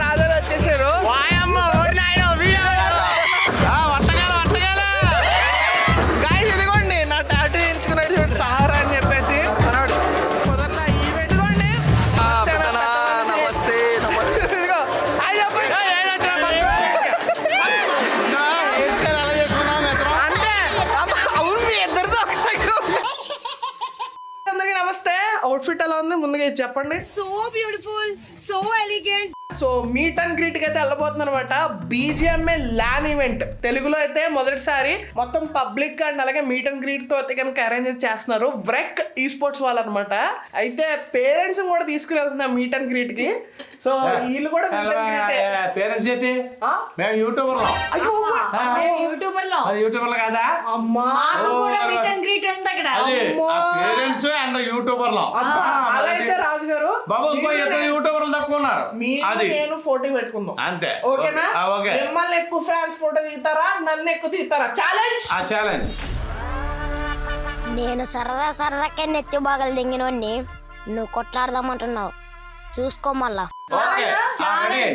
రాజాలు వచ్చేసారు. గాయ్స్ ఇదిగోండి నా టాటూ ఎంచుకున్నాడు చూడు సహారా అని చెప్పేసి మనోడు కుదరలా ఈవెంట్ ఇదిగోండి. ఇదిగో హాయ్ చెప్పండి. అంతే అవును మీ ఇద్దరితో అందరికీ నమస్తే. అవుట్ఫిట్ ఎలా ఉంది ముందుగా ఇది చెప్పండి. So beautiful, so elegant. So meet and greet కి అయితే వెళ్ళబోతుంది అనమాట. BGMA LAN ఈవెంట్ తెలుగులో అయితే మొదటిసారి మొత్తం పబ్లిక్ అండ్ అలాగే మీట్ అండ్ గ్రీట్ తో అయితే కనుక అరేంజ్ చేస్తున్నారు వ్రెక్ ఈ స్పోర్ట్స్ వాళ్ళు అనమాట. అయితే పేరెంట్స్ కూడా తీసుకువెళ్తున్నా మీట్ అండ్ గ్రీట్ కి. సో వీళ్ళు కూడా పేరెంట్స్ ఏంటి మేము యూట్యూబర్లు కాదా అమ్మా పేరెంట్స్ అండ్ యూట్యూబర్లు అలా అయితే రాజు గారు బాబు ఇంకో ఇద్దరు యూట్యూబర్లు తక్కువ ఉన్నారు. అది నేను ఫోటో పెట్టుకుందాం అంతే. ఓకేనా? మిమ్మల్ని ఎక్కువ ఫ్యాన్స్ ఫోటో తీస్తారా నన్ను ఎక్కువ తీస్తారా? ఛాలెంజ్. నేను సరదాకే నెత్తి బాగలు దింగినోడిని నువ్వు కొట్లాడదామంటున్నావు, చూసుకో మళ్ళా.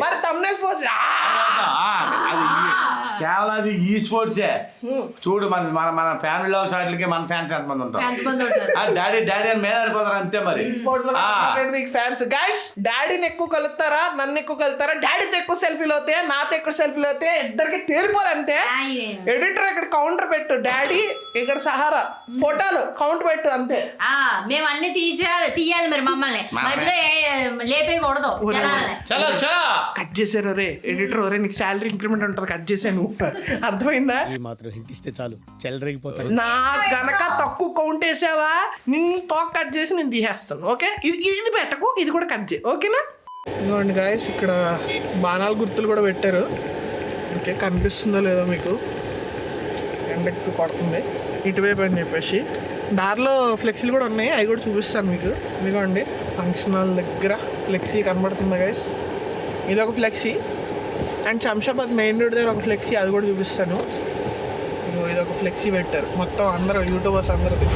మరి తమ్నెయిల్ పోజ్ అది కేవలం అది ఈ స్పోర్ట్సే. చూడు మన మన మన ఫ్యామిలీలో వాటికి మన ఫ్యాన్స్ ఎంతమంది ఉంటారు. డాడీ డాడీ అని మీద ఆడిపోతారు అంతే. మరి ఫ్యాన్స్ గైస్ డాడీని ఎక్కువ కలుస్తారా నన్ను ఎక్కువ కలుస్తారా? డాడీతో ఎక్కువ సెల్ఫీలు అవుతాయా నాతో ఎక్కువ సెల్ఫీలు అవుతాయా? ఇద్దరికి తేలిపోవాలంటే ఎడిటర్ ఇక్కడ కౌంటర్ పెట్టు, డాడీ ఇక్కడ సహారా ఫోటోలు కౌంట్ పెట్టు అంతే. మేము అన్ని తీయాలి మరి మమ్మల్ని మధ్యలో లేపేయకూడదు. కట్ చేశారు రే ఎడిటర్, ఒరే నీకు శాలరీ ఇంక్రిమెంట్ ఉంటుంది కట్ చేశాను. అర్థమైందా? మాత్రం హిట్ ఇస్తే చాలు చెల్లరగిపోతారు. నా గనక తక్కువ కౌంట్ వేసావా నిన్ను తోక కట్ చేసి నేను తీసేస్తాను. ఓకే ఇది పెట్టకు, ఇది కూడా కట్ చేయి. ఓకేనా? ఇదిగోండి గాయస్ ఇక్కడ బాణాల గుర్తులు కూడా పెట్టారు. ఓకే కనిపిస్తుందో లేదో మీకు, ఎండకు కొడుతుంది ఇటువైపు అని చెప్పేసి. దారిలో ఫ్లెక్సీలు కూడా ఉన్నాయి, అవి కూడా చూపిస్తాను మీకు. ఇదిగోండి ఫంక్షన్ హాల్ దగ్గర ఫ్లెక్సీ కనబడుతుందా గైస్? ఇది ఒక flexi and Shamshabad main road దగ్గర ఒక ఫ్లెక్సీ, అది కూడా చూపిస్తాను. ఇది ఒక ఫ్లెక్సీ పెట్టారు మొత్తం అందరూ యూట్యూబర్స్ అందరిది.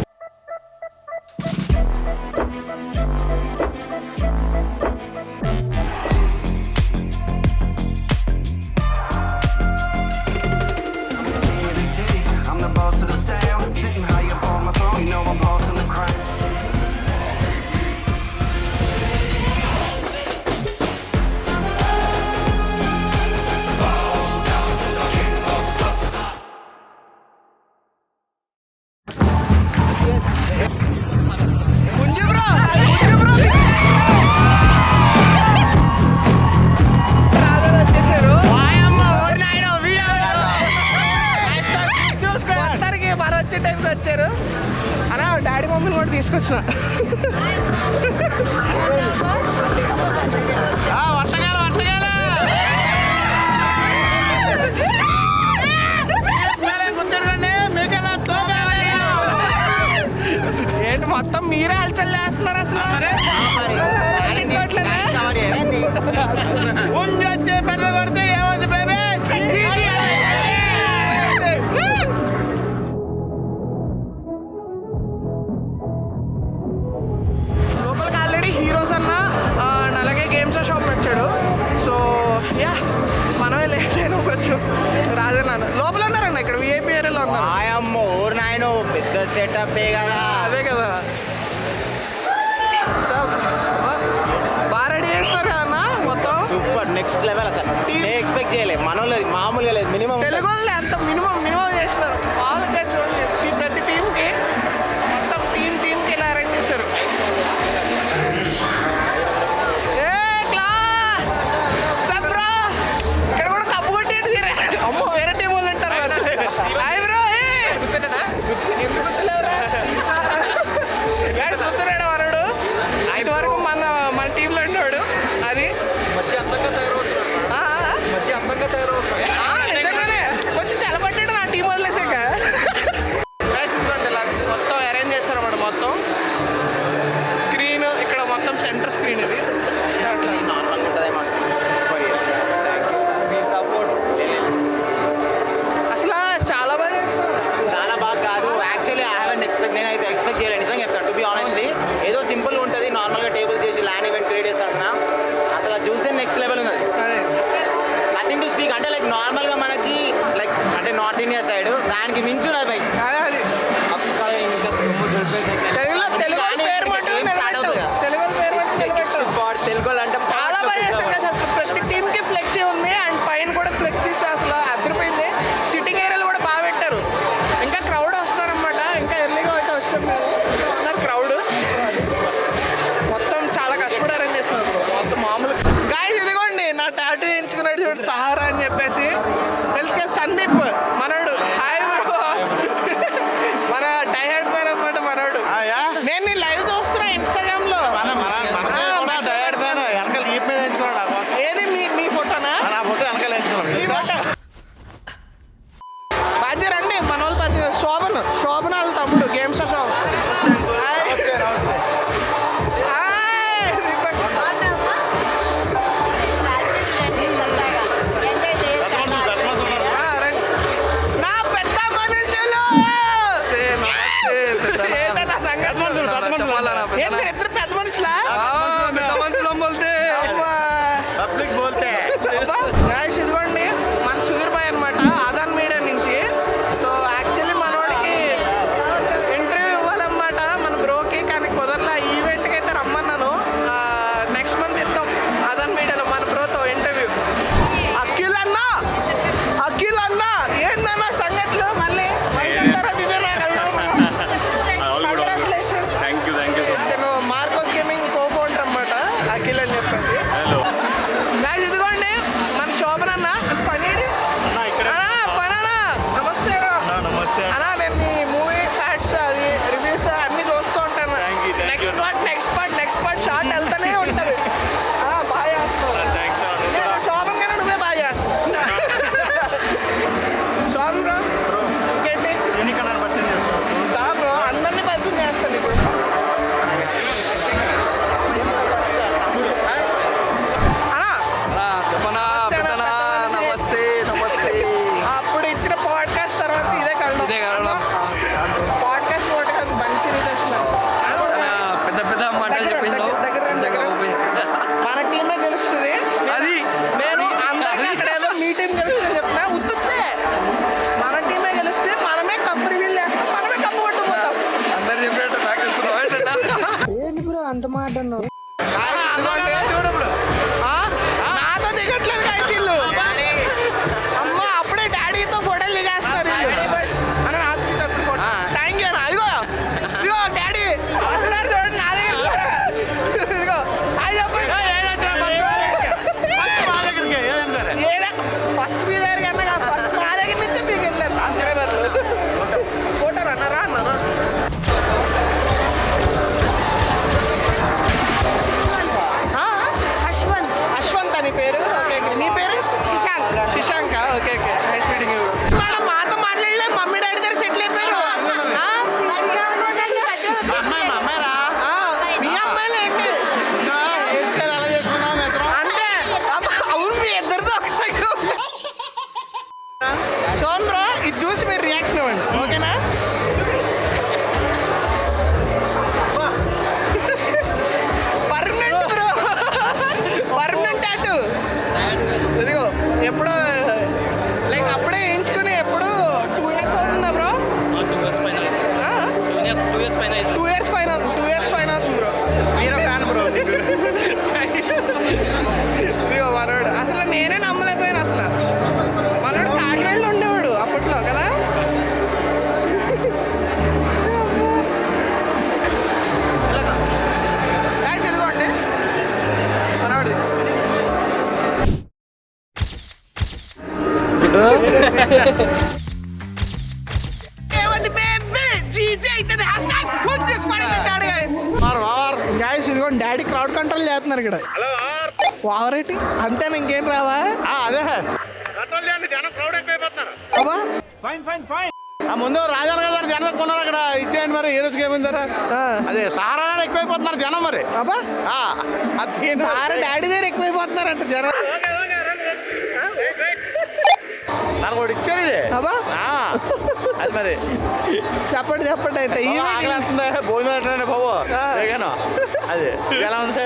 వచ్చారు అలా డాడీ మమ్మీని కూడా తీసుకొచ్చిన. ఏంటి మొత్తం మీరే హల్చల్ చేస్తున్నారు అసలు? వచ్చే పెద్ద కొడితే ఏమవుతుంది బేబీ? లోపలికి ఆల్రెడీ హీరోస్ అన్న అలాగే గేమ్స్ షాప్ వచ్చాడు. సో యా మనమే లేట్ అయినా వచ్చు. రాజన్న లోపల ఉన్నారన్న ఇక్కడ VIP ఏరియాలో ఉన్నారు. ఊరు నాయన పెద్ద సెటప్ కదా. అదే కదా బాగా రెడీ చేస్తున్నారు కదన్న మొత్తం. సూపర్ నెక్స్ట్ లెవెల్ అసలు. నేను ఎక్స్పెక్ట్ చేయలేదు, మనోళ్ళది మామూలుగా లేదు. మినిమం తెలుగు వాళ్ళు ఎంత మినిమం చేసినారు. వాళ్ళకే చూడండి ప్రతి టీంకి మొత్తం టీంకి ఇలా అరేంజ్ చేశారు. ఇక్కడ కూడా కప్పు కొట్టేది అమ్మో వేరే టీం వాళ్ళు అంటారు. ఎందుకు గుర్తులేవురా గుర్తురాడు వాడు ఇంతవరకు మన టీంలో ఉండేవాడు. అది నిజంగానే వచ్చి తెలబడ్డాడు నా టీం వదిలేసాక. మొత్తం అరేంజ్ చేస్తారు అన్నమాట. మొత్తం స్క్రీన్ ఇక్కడ మొత్తం సెంటర్ స్క్రీన్ ఇది నార్మల్ ఉంటుందేమో. సూపర్ అసలు చాలా బాగా చేస్తున్నారు. చాలా బాగా కాదు యాక్చువల్లీ. ఐ హావెంట్ ఎక్స్పెక్ట్, నేనైతే ఎక్స్పెక్ట్ చేయలేదు నిజంగా చెప్తాను. టు బి ఆనెస్ట్లీ ఏదో సింపుల్ తెలుగులో పేరు మటు నిలబెట్టు. తెలుగులో పేరు మటు నిలబెట్టు. తెలుగు అంటే చాలా బాగా చేశారు కదా అసలు. ప్రతి టీమ్ కి ఫ్లెక్సీ ఉంది అండ్ పైన కూడా ఫ్లెక్సీస్ అసలు అదిరిపోయింది. సిట్టింగ్ ఏరియాలు కూడా బాగా పెట్టారు. ఇంకా క్రౌడ్ వస్తారనమాట. ఇంకా ఎర్లీగా అయితే వచ్చాం మేము. ఉన్నారు క్రౌడ్. మొత్తం చాలా కష్టపడి అరేంజ్ చేస్తున్నారు మొత్తం మామూలు. గాయస్ ఇదిగోండి నా టాటూ ఎంచుకున్నాడు చూడు సహారా అని చెప్పేసి. తెలుసు కదా సందీప్ మనోడు. Hi bro. మన డైహెడ్ మ్యాన్ అనమాట మనోడు. నేను నీ లైవ్ చూస్తున్నా ఇన్స్టాగ్రామ్ లో. వెనకాల ఈప్ మీద ఎంచుకున్నాడు. ఏది మీ ఫోటోనా? నా ఫోటో వెనకాల ఎంచుకున్నాడు. బాధ్య రండి మన వాళ్ళు బాధ్య. శోభన్ వాళ్ళ తమ్ముడు గేమ్ స్టార్ శోభన్. నా పెద్ద మనుషులు ఏంటన్నా సంగతి? ఏంటి ఇద్దరు పెద్ద మనుషులా? పబ్లిక్ బోల్తే గాయస్ ఇదిగోండి మన సుధీర్ భాయ్ అనమాట ఆదాన్ మీడియా నుంచి. సో యాక్చువల్లీ మనోడికి ఇంటర్వ్యూ ఇవ్వాలన్నమాట మన బ్రోకి. కానీ కుదరలా. ఈవెంట్కి అయితే రమ్మన్నాను. నెక్స్ట్ మంత్ ఇద్దాం ఆదాన్ మీడియాలో మన బ్రోతో ఇంటర్వ్యూ. అఖిల్ అన్న ఏందన్నా సంగతులు? మళ్ళీ వైజాగ్ తర్వాత ఇదేనా? కంగ్రాచులేషన్స్. నేను మార్కోస్ గేమింగ్ కో ఫౌండర్ అనమాట అఖిల్ అని చెప్పేసి. గాయస్ ఇదిగోండి మన శోభన్ అన్న. ఫనీడి ఫనా నమస్తే అన్నా. నేను మీ మూవీ ఫ్యాట్స్ అది రివ్యూస్ అన్ని చూస్తూ ఉంటాను. నెక్స్ట్ పార్ట్ షార్ట్ వెళ్తానే ఉంటుంది. బాగా చేస్తున్నావు. లేదు శోభన్ కన్నా నువ్వే బాగా చేస్తావు. శోభన్ బ్రో ఇంకేంటి బ్రో అందరినీ పరిచయం చేస్తాను ఇప్పుడు. అప్పుడు ఇచ్చిన పాడ్కాస్ట్ తర్వాత ఇదే కలడం. పాడ్కాస్ట్ ఒకటి కాదు మంచి పెద్ద మాటలు చెప్పిందో దగ్గర మన టీమే గెలుస్తుంది. నేను అందరికీ అక్కడ ఏదో మీ టీం గెలుస్తుంది చెప్తున్నా. ఉత్తుతే మన టీమే గెలుస్తే మనమే కప్పు రివీల్ చేస్తాం. మనమే కప్పు కొట్టుకుపోతాం. అందరు చెప్పినట్టు నాకు ఏంటి బ్రో అంత మాట అన్నావు? నాతో దిగట్లేదు కాయచీళ్ళు. అమ్మ అప్పుడే డాడీతో ఫోటోలు దిగేస్తున్నారు అని నాతో దిగట్టు ఫోటో. థ్యాంక్ యూ అన్న. ఇదిగో డాడీ వస్తున్నారు చూడండి నా దగ్గర కూడా. ఇదిగో అది చెప్పండి. ఫస్ట్ మీ దగ్గర కన్నా ఫస్ట్ మా దగ్గర నుంచే మీకు వెళ్ళారు సబ్స్క్రైబర్లు. ఫోటో అన్నారా అన్నాను. అశ్వంత్ అని పేరు. ఓకే నీ పేరు? Shashank. Okay nice meeting you. Madam మాతో మాట్లాడలే. మమ్మీ డాడీ దగ్గర సెటిల్ అయిపోయారు. మీ అమ్మాయిలు ఏంటి అంటే? అవును మీ ఇద్దరితో సోన్ బ్రో ఇది చూసి మీరు రియాక్షన్ ఇవ్వండి ఓకేనా? Permanent bro. Permanent tattoo. ఇదిగో ఎప్పుడో లైక్ అప్పుడే వేయించుకుని ఎప్పుడు 2 years అవుతుందా బ్రో? 2 years పైన అవుతుంది బ్రో. మీరు ఫ్యాన్ బ్రో. ఇదిగో మనోడు అసలు నేనే నమ్మలేకపోయాను. అసలు మనోడు కాకినాడలో ఉండేవాడు అప్పట్లో కదా. ఇలాగా గాయ్స్ ఇదిగోండి మనోడిది. గాయస్ ఇదిగోండి డాడీ క్రౌడ్ కంట్రోల్ చేస్తున్నారు ఇక్కడ. వావరేటి అంతేనా ఇంకేం రావా? అదే కంట్రోల్ చేయండి. జనం క్రౌడ్ ఎక్కువైపోతున్నారు. అబ్బా ముందు రాజాలు కదా జనం ఎక్కువ ఉన్నారు అక్కడ. ఇచ్చేయండి మరి హీరోస్కి ఏమైంది అదే సారా ఎక్కువైపోతున్నారు జనం మరి. అబ్బా అది సార్ డాడీ దగ్గర ఎక్కువైపోతున్నారంట జనం. నాకు ఒకటి ఇచ్చారు ఇది. అబ్బా అది మరి చెప్పండి అయితే ఆకలిస్తుంది. భోజనం ఎట్లండి బాబు అది ఎలా ఉంది?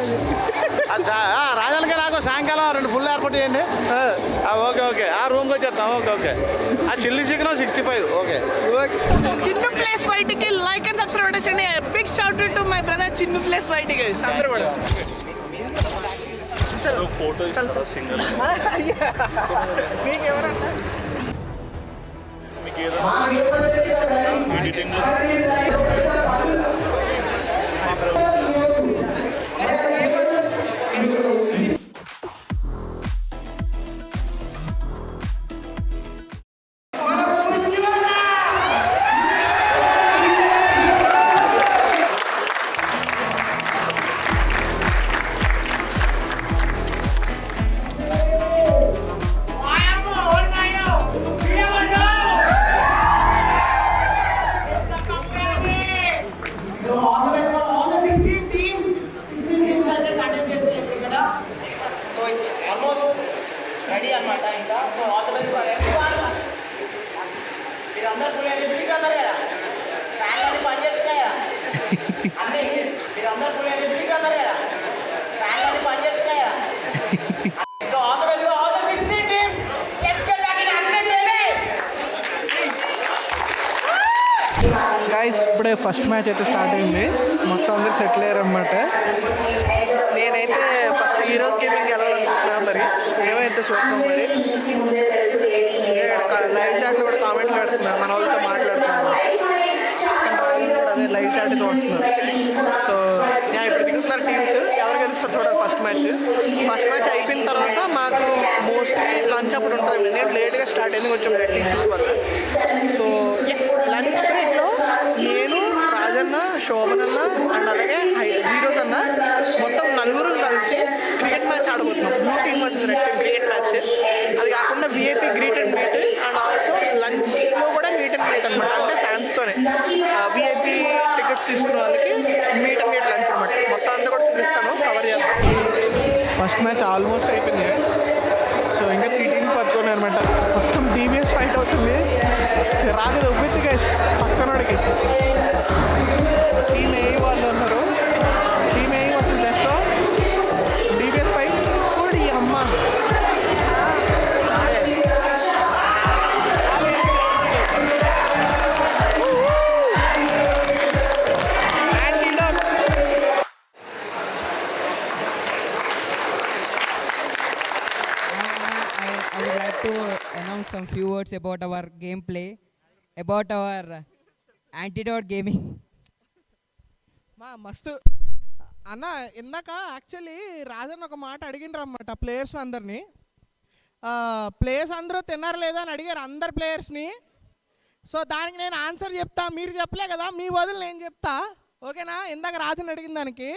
రాజాలకే నాకు నాకు సాయంకాలం 2 ఫుల్ ఏర్పాటు చేయండి. ఓకే ఓకే ఆ రూమ్కి వచ్చేస్తాం. ఓకే ఓకే ఆ chilli chicken 65. Okay Chinnu plays వైట్కి లైక్ అండ్ సబ్స్క్రైబ్ చేయండి. Big shout to my brother Chinnu plays వైట్కి అందరూ కూడా. మీకు ఎవరన్నా రెడీ అనమాట ఇంకా. So all the best for everyone. మీరు అందరూ ఫుల్ ఎనర్జీ అన్నారు కదా, ఫ్యాన్ అన్ని పనిచేస్తున్నాయి కదా అన్నీ. మీరు అందరూ ఫుల్ ఎనర్జీ అన్నారు కదా, ఫ్యాన్ అన్ని పనిచేస్తున్నాయి కదా. So all the best for all the 16 teams. Let's get back in action baby. Guys ఇప్పుడే ఫస్ట్ మ్యాచ్ అయితే స్టార్ట్ అయింది. మొత్తం అందరూ సెటిల్ అయ్యారు అనమాట. నేనైతే ఫస్ట్ హీరోస్ గేమింగ్ వెళ్ళాలనుకుంటున్నా. మరి ఏమైతే చూద్దాం. మరి లైవ్ చాట్లో కూడా కామెంట్లు పెడుతున్నా, మన వాళ్ళతో మాట్లాడుతున్నాను. అదే లైవ్ చాట్ అయితే వస్తున్నారు. సో నేను ఇప్పుడు దిగుతున్నారు టీమ్స్. ఎవరు గెలుస్తారు చూడాలి. ఫస్ట్ మ్యాచ్ అయిపోయిన తర్వాత మాకు మోస్ట్లీ లంచ్ అప్పుడు ఉంటుంది. నేను లేట్గా స్టార్ట్ అయింది కొంచెం ప్రాక్టీసెస్ వల్ల. సో లంచ్ బ్రేక్లో నేను రాజన్న, శోభన్ అన్న అండ్ అలాగే హీరోస్ అన్న మొత్తం 4 కలిసి క్రికెట్ మ్యాచ్ ఆడబోతున్నాం. Blue team versus red team cricket match. అది కాకుండా VIP greet and meet and also లంచ్లో కూడా మీట్ అండ్ గ్రీట్ అనమాట. అంటే ఫ్యాన్స్తోనే విఐపీ టికెట్స్ తీసుకున్న వాళ్ళకి మీట్ అండ్ గ్రీట్ లంచ్ అనమాట. మొత్తం అంతా కూడా చూపిస్తాను, కవర్ చేద్దాం. ఫస్ట్ మ్యాచ్ ఆల్మోస్ట్ అయిపోయింది. సో ఇంకా 3 టీమ్స్ పట్టుకున్నాయి అనమాట. మొత్తం DBS ఫైట్ అవుతుంది. రాగదు ఒప్పింది గైస్ పక్కనోడికి. టీమ్ ఏ వాళ్ళు ఉన్నారు. టీమ్ ఏ వర్సెస్ బెస్ట్ DBS ఫైట్. కూడా ఈ అమ్మ I would like to announce some few words about our gameplay, about our Antidote Gaming. మస్తు అన్న. ఇందాక యాక్చువల్లీ రాజన్ ఒక మాట అడిగిండ్రు అన్నమాట ప్లేయర్స్ అందరినీ. ప్లేయర్స్ అందరూ తిన్నారు లేదా అని అడిగారు అందరు ప్లేయర్స్ని. సో దానికి నేను ఆన్సర్ చెప్తా, మీరు చెప్పలే కదా, మీ బదులు నేను చెప్తా. ఓకేనా? ఇందాక రాజన్ అడిగిన దానికి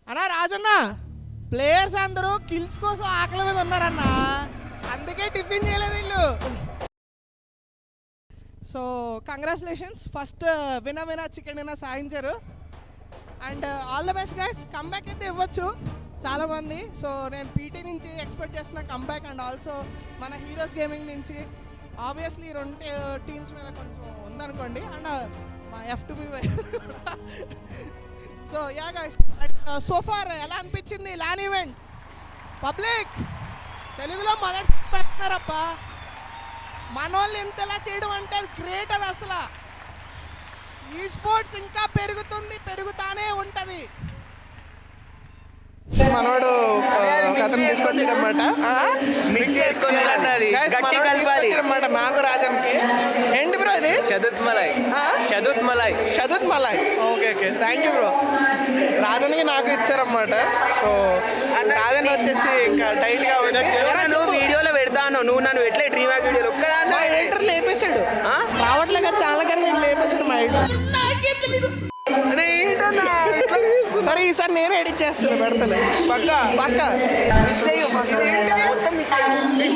అన్నా, రాజన్న ప్లేయర్స్ అందరూ కిల్స్ కోసం ఆకలి మీద ఉన్నారన్న, అందుకే టిఫిన్ చేయలేదు వీళ్ళు. సో కంగ్రాచులేషన్స్, ఫస్ట్ వినా చికెన్ డిన్నర్ సాధించారు. And all the best guys. Comeback అయితే ఇవ్వచ్చు చాలామంది. సో నేను పీటీ నుంచి ఎక్స్పెక్ట్ చేస్తున్న కంబ్యాక్ అండ్ ఆల్సో మన హీరోస్ గేమింగ్ నుంచి. ఆబ్వియస్లీ 2 టీమ్స్ మీద కొంచెం ఉందనుకోండి. అండ్ మా F2B so yeah guys, so far ఎలా అనిపించింది లాన్ ఈవెంట్? పబ్లిక్ తెలుగులో మొదటి పెడుతున్నారప్ప. మనోళ్ళు ఇంతలా చేయడం అంటే అది గ్రేట్. అది అసలు ఈ స్పోర్ట్స్ ఇంకా పెరుగుతానే ఉంటుంది. మనోడు కథను తీసుకొచ్చాడనమాట. మిక్స్ చేసుకొని తీసుకొచ్చాడనమాట నాకు రాజన్కి. ఏంటి బ్రో ఇది? షదుత్ మలై. Okay okay, thank you bro. రాజన్కి నాకు ఇచ్చారన్నమాట. సో రాజన్ వచ్చేసి ఇంకా డైట్ కాబట్టి నువ్వు వీడియోలో పెడతాను. నువ్వు నన్ను ఎట్లా డ్రీమ్ యాక్ వీడియోలో ఒక్కదాన్ని మా ఎడిటర్ లేపేశాడు. రావట్లే కదా చాలా, కానీ నేను లేపేశాడు మా ఎడిటర్. సరే ఈసారి నేనే ఎడిట్ చేస్తాను, పెడతాను పక్కా.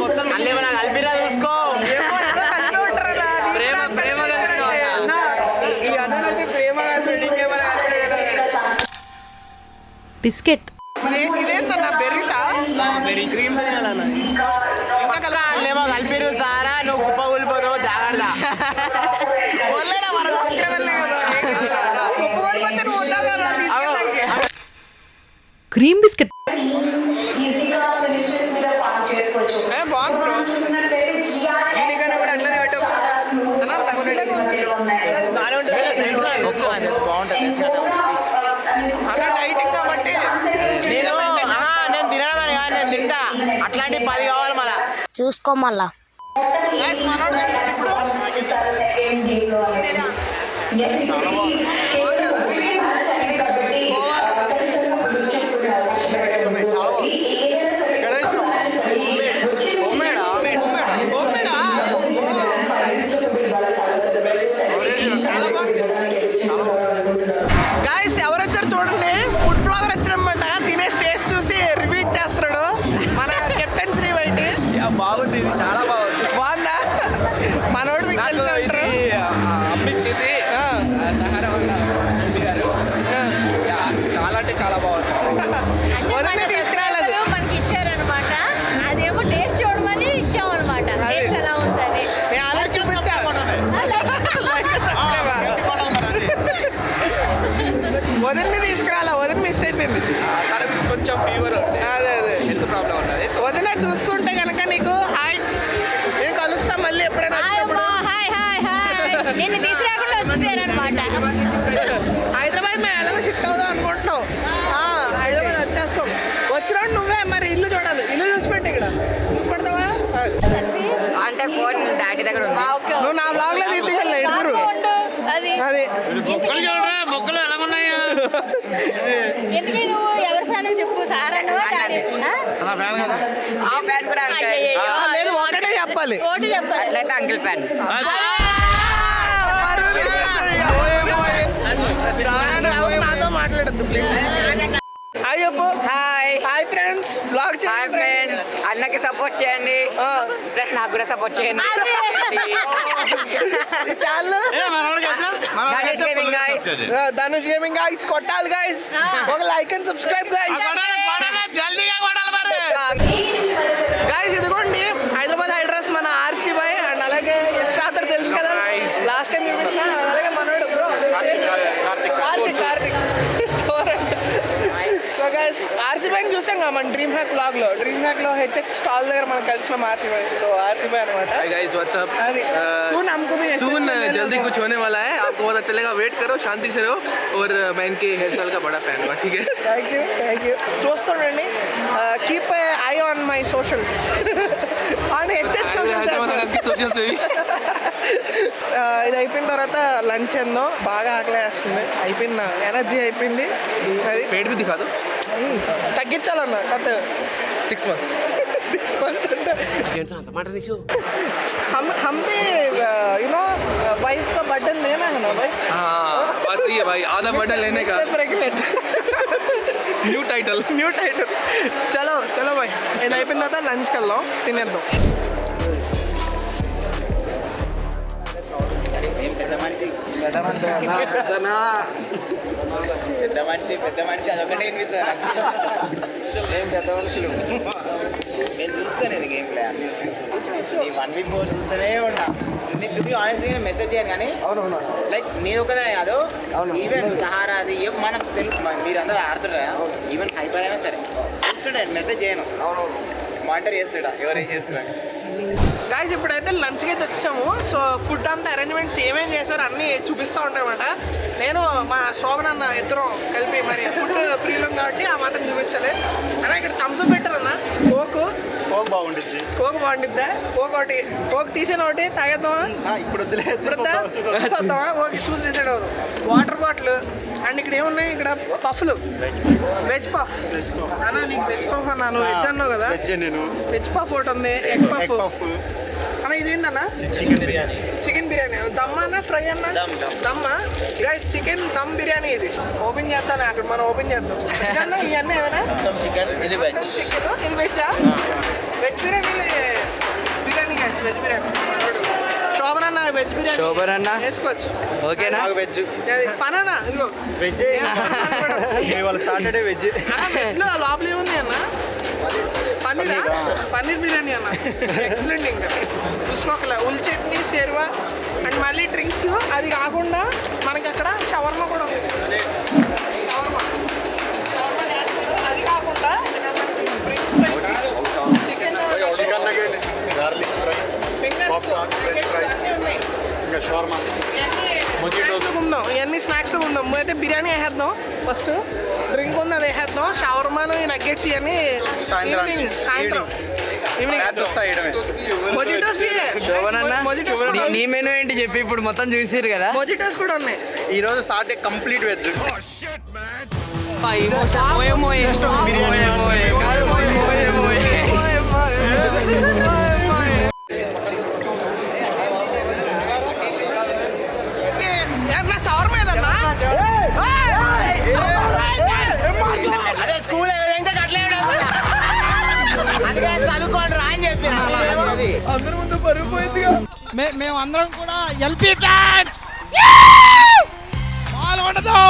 మొత్తం కలిపిరా చూసుకో. బిస్కెట్ ఇదేందన్నా బెర్రీసా? కలిపిరు సారా, నువ్వు కుప్ప కూలిపోతావు, జాగ్రత్త. Cream biscuit. బాగుంది బ్రో. దీనికన్నా కూడా అట్లనే పెట్టు అన్న, లక్షణంగా ఉంది. అన్న డైటింగ్ కాబట్టి నేను తినడం కాదు, నేను తింటా. అట్లాంటి 10 కావాలి మళ్ళా. చూసుకో మళ్ళా. Guys, మనోడు తింటాడు ఇప్పుడు. గాయస్ ఎవరు వచ్చారు చూడండి, ఫుడ్ బ్లాగర్ వచ్చారనమాట. తినేసి టేస్ట్ చూసి రివ్యూ ఇచ్చేస్తున్నాడు మన కెప్టెన్ శ్రీ వైట్. బాగుంది, ఇది చాలా బాగుంది. బాగుందా? మనోడు మీకు తెలిసి ఉంటారు. అప్పించింది సహారా వల్ల మమ్మీ గారు. చాలా అంటే చాలా బాగుంది. వదిలే తీసుకురాలేదు. మనకి ఇచ్చారనమాట. అదేమో టేస్ట్ చూడమని ఇచ్చామన్నమాట. టేస్ట్ ఎలా ఉందని. నేను ఆల్రెడీ చూపించా. వదిలిని తీసుకురాలా, వదిలి మిస్ అయిపోయింది. కొంచెం ఫీవర్, అదే అదే హెల్త్ ప్రాబ్లం ఉన్నది. వదిన చూస్తుంటే కనుక నీకు హాయ్, నేను కలుస్తా మళ్ళీ ఎప్పుడైనా వచ్చినప్పుడు. Hi hi hi. నిన్ను తీసుకురాకుండా వచ్చేసారనమాట. హైదరాబాద్ మేము ఎలాగో షిఫ్ట్ అవుదాం అనుకుంటున్నాం. హైదరాబాద్ వచ్చేస్తాం. వచ్చినప్పుడు నువ్వే మరి ఇల్లు చూడాలి. ఇల్లు చూసి పెట్టి ఇక్కడ చూసి పెడతావా? అంటే ఫోన్ డాడీ దగ్గర ఉంది. నువ్వు నా బ్లాగ్ లో తీసుకెళ్ళి ఎడుగురు. అది అది మొక్కలు ఎలా ఉన్నాయా? ఎందుకే నువ్వు ఎవరి ఫ్యాన్ చెప్పు. సారా ఆ ఫ్యాన్ కూడా లేదు, ఒకటే చెప్పాలి. ఓటు చెప్పాలి. అట్లయితే అంకిల్ ఫ్యాన్. నాతో మాట్లాడద్దు ప్లీజ్. హాయ్ చెప్పు. Hi hi friends, blog hi చేయండి ఫ్రెండ్స్, అన్నకి సపోర్ట్ చేయండి, ప్లస్ నాకు కూడా సపోర్ట్ చేయండి. చాలు. Dhanush gaming guys. Dhanush gaming guys కొట్టాలి గైస్. ఒక like and subscribe guys. Guys ఇదిగోండి హైదరాబాద్ హైడ్రస్ మన ఆర్సీ బాయ్ అండ్ అలాగే యశ్రాదర్ తెలుసు కదా, లాస్ట్ టైం చూపించిన. అలాగే మనోడు bro Karthik so guys RC బాయ్ని చూసాం కదా మన డ్రీమ్ హ్యాక్ బ్లాగ్ లో హెచ్హెచ్ స్టాల్ దగ్గర మనం కలిసినాం RC boy. So RC boy అనమాట. Hi guys, what's up? అది soon हमको भी Soon जल्दी कुछ होने वाला है, आपको पता चलेगा. वेट करो, शांति से रहो. और मैं इनके हेयर स्टाइल का बड़ा फैन हूँ, ठीक है. థ్యాంక్ యూ చూస్తుండండి. Keep eye on my socials on HH Hyderabad के सोशल से भी. ఇది అయిపోయిన తర్వాత లంచ్ ఏందో బాగా ఆకలి వేస్తుంది. అయిపోయింది, ఎనర్జీ అయిపోయింది. అది पेट भी दिखा दो. తగ్గించాలన్న కథ 6 months. 6 months అంటే हम भी यू नो वाइफ का बटन लेना है ना भाई. हाँ बस ये भाई, आधा बटन लेने का. New title. చలో బాయ్. ఇది అయిపోయిన తర్వాత లంచ్కి వెళ్దాం, తినేద్దాం. పెద్ద మనిషి అదొకటే వినిపిస్తారు. ఏం పెద్ద మనుషులు నేను చూస్తాను. ఇది గేమ్ ప్లే నీ 1 week 4 చూస్తూనే ఉంటా. టు బి ఆనెస్ట్లీ నేను మెసేజ్ చేయను కానీ లైక్ నీది ఒకదే కాదు, ఈవెన్ సహారా అది మనం తెలుగు మీరందరూ ఆడుతుంటారా, ఈవెన్ హైపర్ అయినా సరే చూస్తుండే మెసేజ్ చేయను. మానిటర్ చేస్తుడా ఎవరేం చేస్తున్నారు. గాయస్ ఇప్పుడైతే లంచ్కి అయితే వచ్చాము. సో ఫుడ్ అంతా అరేంజ్మెంట్స్ ఏమేమి చేశారో అన్నీ చూపిస్తూ ఉంటాయన్నమాట. నేను మా శోభన్ అన్న ఇద్దరం కలిపి మరి ఫుడ్ ప్రియులం కాబట్టి ఆ మాత్రం చూపించాలి. అన్న ఇక్కడ థమ్స్అప్ పెట్టారన్న. కోక్ బాగుంటుంది. కోక్ బాగుంటుందా? కోక్ తీసిన ఒకటి తాగేద్దామా? ఇప్పుడు వద్దులే, చూద్దామా? ఓకే, చూసి డిసైడ్ అవుదాం. వాటర్ బాటిల్ అండ్ ఇక్కడ ఏమున్నాయి, ఇక్కడ పఫ్లు, వెజ్ పఫ్. అన్న నీకు వెజ్ పఫ్ అన్నా, నువ్వు వెజ్ అన్నావు కదా. నేను వెజ్ పఫ్ ఒకటి ఉంది, ఎగ్ పఫ్ అన్న. ఇదేంటన్నా? చికెన్ బిర్యానీ. దమ్ అన్న, ఫ్రై అన్న? దమ్మా గైస్, చికెన్ దమ్ బిర్యానీ. ఇది ఓపెన్ చేద్దాం, అక్కడ మనం ఓపెన్ చేద్దాం. ఇదన్నా ఇవన్నీ ఏమైనా చికెన్, ఇది వెజ్. చికెన్ ఇది వెజ్జా? Veg biryani guys, veg biryani. Shobhan అన్న వెజ్ బిర్యానీ శోభన్ అన్న వేసుకోవచ్చు. ఓకేనా? వెజ్ ఫన్ అన్న. ఇదిగో వెజ్ ఇవాళ సాటర్డే వెజ్. వెజ్లో లోపల ఏముంది అన్న? పన్నీర్ బిర్యానీ అన్న, ఎక్సలెంట్. ఇంకా చూసుకోకలే ఉల్లి చట్నీ, షేర్వా అండ్ మళ్ళీ డ్రింక్స్. అది కాకుండా మనకి అక్కడ షవర్మా కూడా ఉంది. షవర్మా చేస్తారు. అది కాకుండా ఫ్రెంచ్ ఫ్రైస్, చికెన్ ఇవన్నీ స్నాక్స్ ఉందాం. అయితే బిర్యానీ వేసేద్దాం ఫస్ట్. డ్రింక్ ఉంది అది వేసేద్దాం. షవర్మాలు ఈ నగ్గెట్స్ ఇవన్నీ సాయంత్రం నీ మెనూ ఏంటి చెప్పి ఇప్పుడు మొత్తం చూసిరు కదా. మొజిటోస్ కూడా ఉన్నాయి. ఈ రోజు సాటర్డే కంప్లీట్ వెజ్. షవర్మా ఏదన్నా అదే స్కూల్ అందుకే చదువుకోండి రా అని చెప్పి అందరి ముందు పరుగు పోయిందిగా. మేము అందరం కూడా ఎల్పీ ఫ్యాన్ పాల్గొనదు.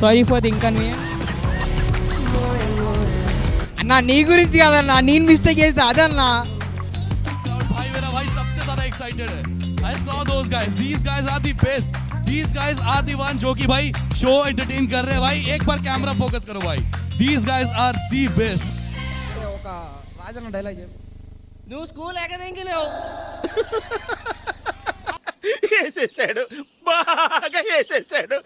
Sorry for the inconvenience. అన్నా నీ గురించి కాదన్నా, నేను మిస్టేక్ చేసిన అదన్నా. भाई मेरा भाई सबसे ज्यादा एक्साइटेड है. I saw those guys. These guys are the best. These guys are the one जो कि भाई शो एंटरटेन कर रहे हैं भाई. एक बार कैमरा फोकस करो भाई. These guys are the best. ఒక రాజన్న డైలాగ్ చెప్పు. నువ్వు స్కూల్ ఎక్కదెంగిలేవు. వేసేసాడు, బాగా వేసేసాడు.